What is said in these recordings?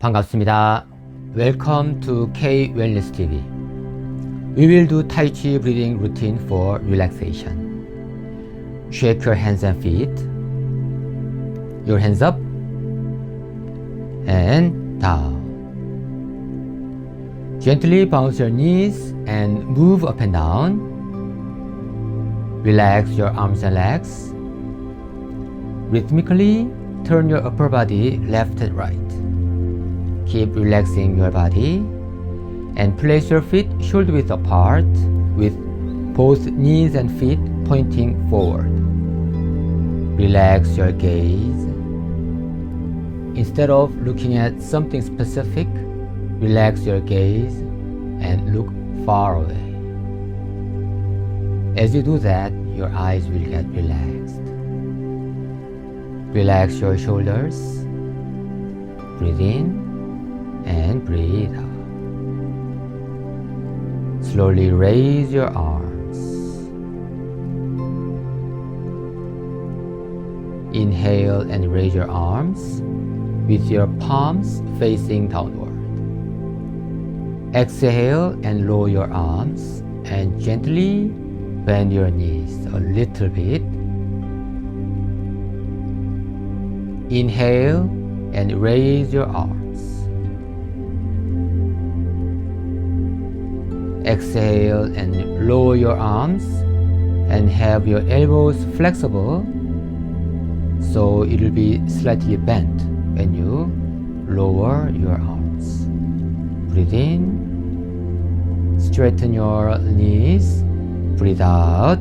반갑습니다. Welcome to K Wellness TV. We will do Tai Chi breathing routine for relaxation. Shake your hands and feet. Your hands up and down. Gently bounce your knees and move up and down. Relax your arms and legs. Rhythmically turn your upper body left and right. Keep relaxing your body and place your feet shoulder width apart with both knees and feet pointing forward. Relax your gaze. Instead of looking at something specific, relax your gaze and look far away. As you do that, your eyes will get relaxed. Relax your shoulders. Breathe in and breathe out. Slowly raise your arms. Inhale and raise your arms with your palms facing downward. Exhale and lower your arms and gently bend your knees a little bit. Inhale and raise your arms. Exhale and lower your arms and have your elbows flexible so it will be slightly bent when you lower your arms. Breathe in, straighten your knees, breathe out,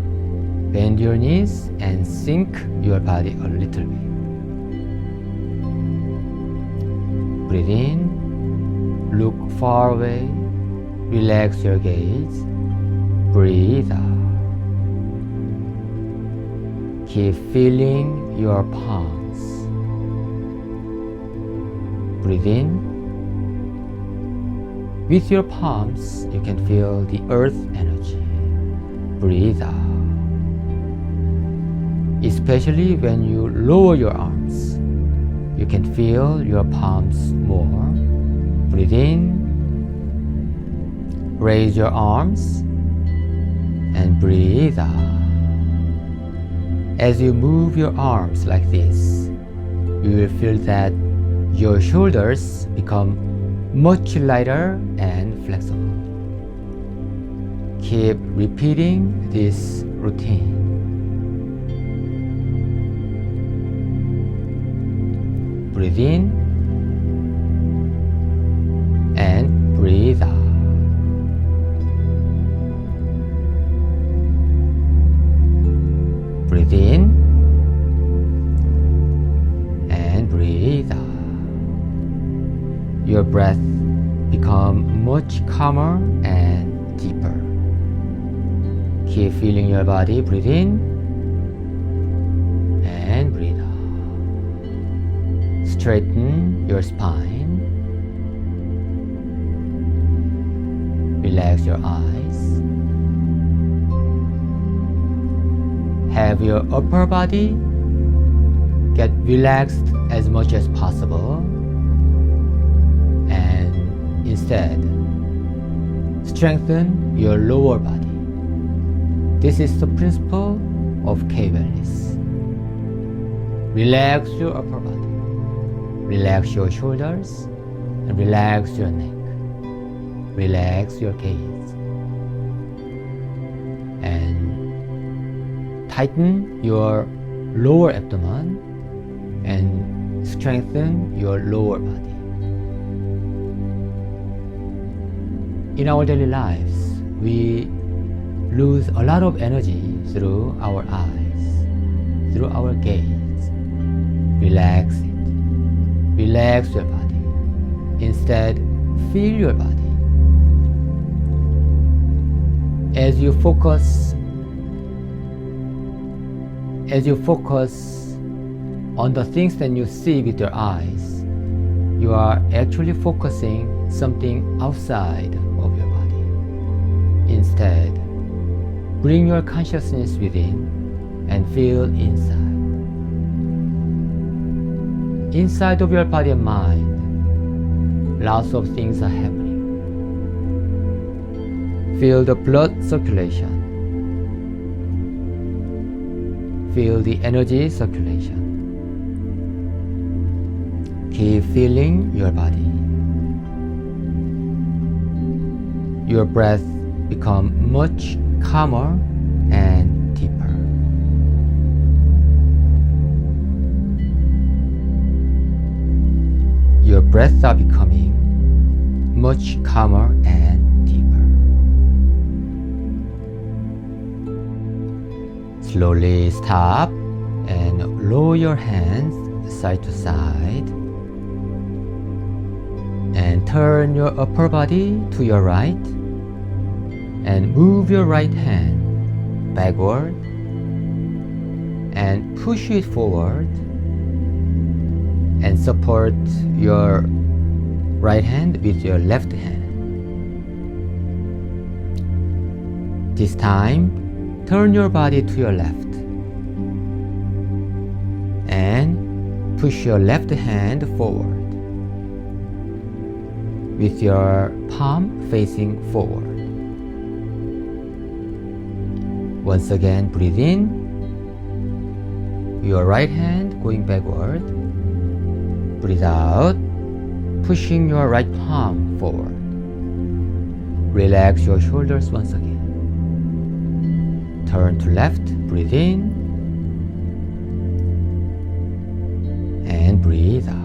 bend your knees and sink your body a little bit. Breathe in, look far away, relax your gaze, breathe out. Keep feeling your palms. Breathe in. With your palms, you can feel the earth energy. Breathe out. Especially when you lower your arms, you can feel your palms more. Breathe in. Raise your arms and breathe out. As you move your arms like this, you will feel that your shoulders become much lighter and flexible. Keep repeating this routine. Breathe in and breathe out. Breathe in and breathe out. Your breath become much calmer and deeper. Keep feeling your body. Breathe in and breathe out. Straighten your spine. Relax your eyes. Have your upper body get relaxed as much as possible and instead strengthen your lower body. This is the principle of K-Wellness. Relax your upper body, relax your shoulders, and relax your neck. Relax your gaze. And tighten your lower abdomen and strengthen your lower body. In our daily lives, we lose a lot of energy through our eyes, through our gaze. Relax it. Relax your body. Instead, feel your body. As you focus on the things that you see with your eyes, you are actually focusing something outside of your body. Instead, bring your consciousness within and feel inside. Inside of your body and mind, lots of things are happening. Feel the blood circulation. Feel the energy circulation. Keep feeling your body. Your breath becomes much calmer and deeper. Your breaths are becoming much calmer and deeper. Slowly stop and lower your hands side to side and turn your upper body to your right and move your right hand backward and push it forward and support your right hand with your left hand. This time, turn your body to your left and push your left hand forward with your palm facing forward. Once again, breathe in, your right hand going backward. Breathe out, pushing your right palm forward. Relax your shoulders once again. Turn to left, breathe in, and breathe out.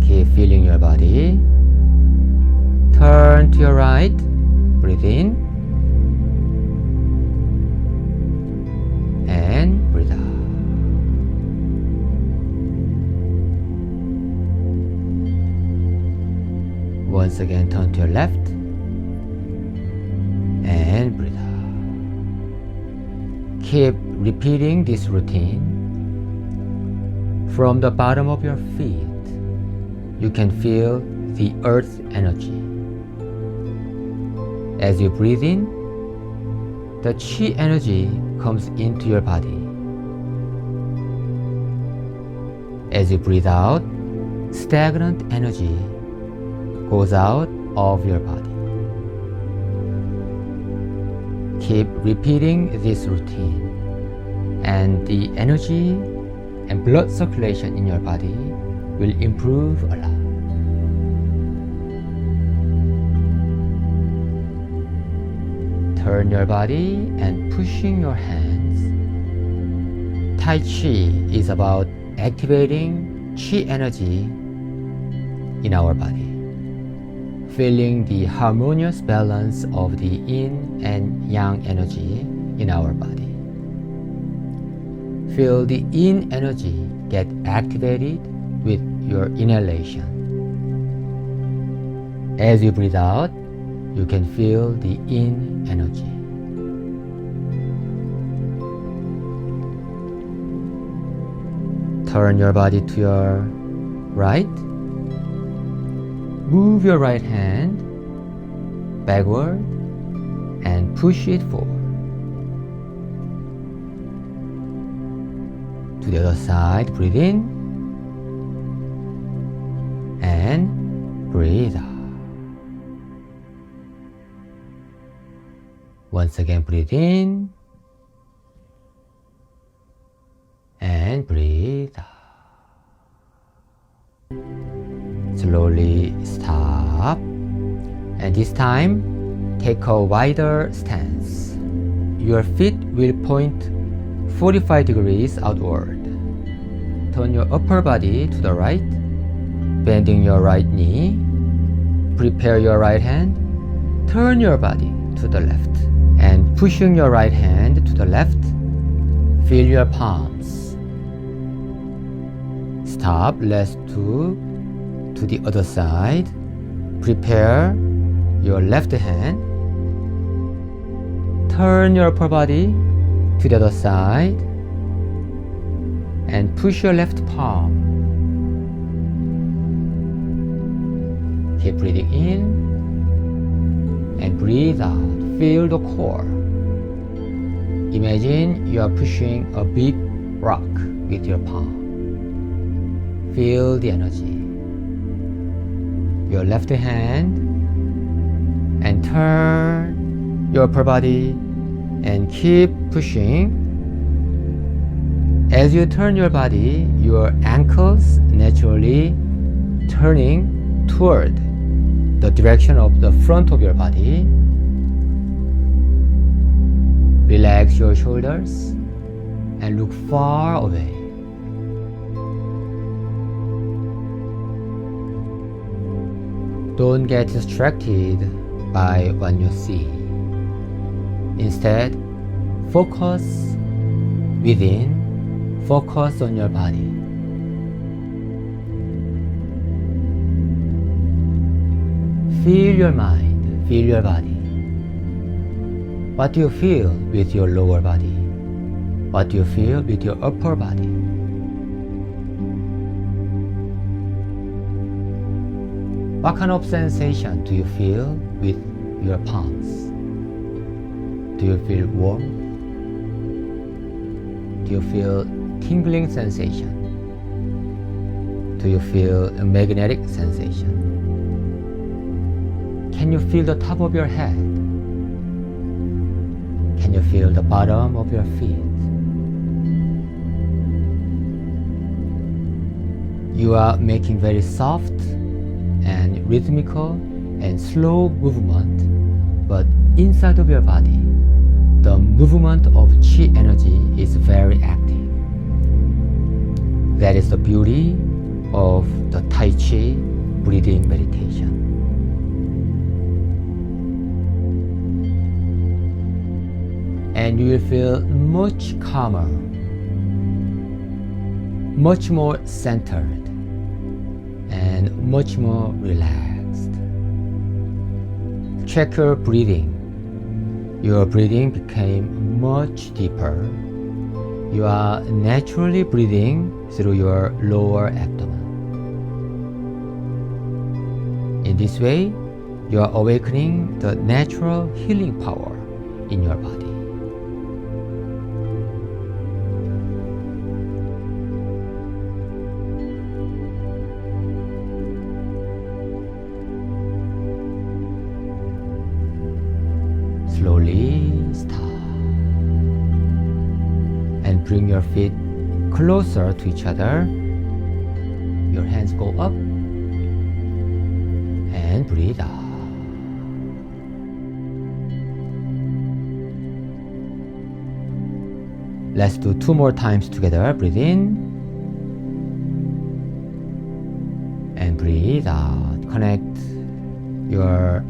Keep feeling your body. Turn to your right, breathe in, and breathe out. Once again, turn to your left and breathe out. Keep repeating this routine. From the bottom of your feet, you can feel the earth energy. As you breathe in, the Qi energy comes into your body. As you breathe out, stagnant energy goes out of your body. Keep repeating this routine, and the energy and blood circulation in your body will improve a lot. Turn your body and pushing your hands. Tai Chi is about activating Qi energy in our body, feeling the harmonious balance of the yin and yang energy in our body. Feel the yin energy get activated with your inhalation. As you breathe out, you can feel the yin energy. Turn your body to your right. Move your right hand backward and push it forward. To the other side, breathe in and breathe out. Once again, breathe in and breathe out. Slowly stop, and this time take a wider stance. Your feet will point 45 degrees outward. Turn your upper body to the right, bending your right knee. Prepare your right hand. Turn your body to the left and pushing your right hand to the left. Feel your palms. Stop, let's do to the other side. Prepare your left hand. Turn your upper body to the other side and push your left palm. Keep breathing in and breathe out. Feel the core. Imagine you are pushing a big rock with your palm. Feel the energy. Your left hand and turn your upper body and keep pushing. As you turn your body, your ankles naturally turning toward the direction of the front of your body. Relax your shoulders and look far away. Don't get distracted by what you see. Instead, focus within, focus on your body. Feel your mind, feel your body. What do you feel with your lower body? What do you feel with your upper body? What kind of sensation do you feel with your palms? Do you feel warm? Do you feel tingling sensation? Do you feel a magnetic sensation? Can you feel the top of your head? Can you feel the bottom of your feet? You are making very soft and rhythmical and slow movement, but inside of your body, the movement of Qi energy is very active. That is the beauty of the Tai Chi breathing meditation. And you will feel much calmer, much more centered, and much more relaxed. Check your breathing. Your breathing became much deeper. You are naturally breathing through your lower abdomen. In this way, you are awakening the natural healing power in your body. Slowly stop and bring your feet closer to each other. Your hands go up and breathe out. Let's do 2 more times together. Breathe in and breathe out. Connect your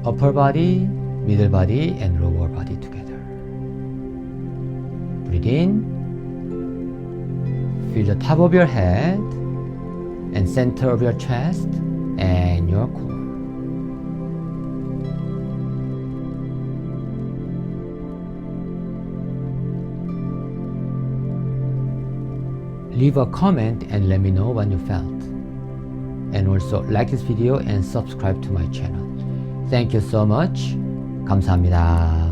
upper body, middle body, and lower body together. Breathe in. Feel the top of your head and center of your chest and your core. Leave a comment and let me know what you felt. And also like this video and subscribe to my channel. Thank you so much. 감사합니다.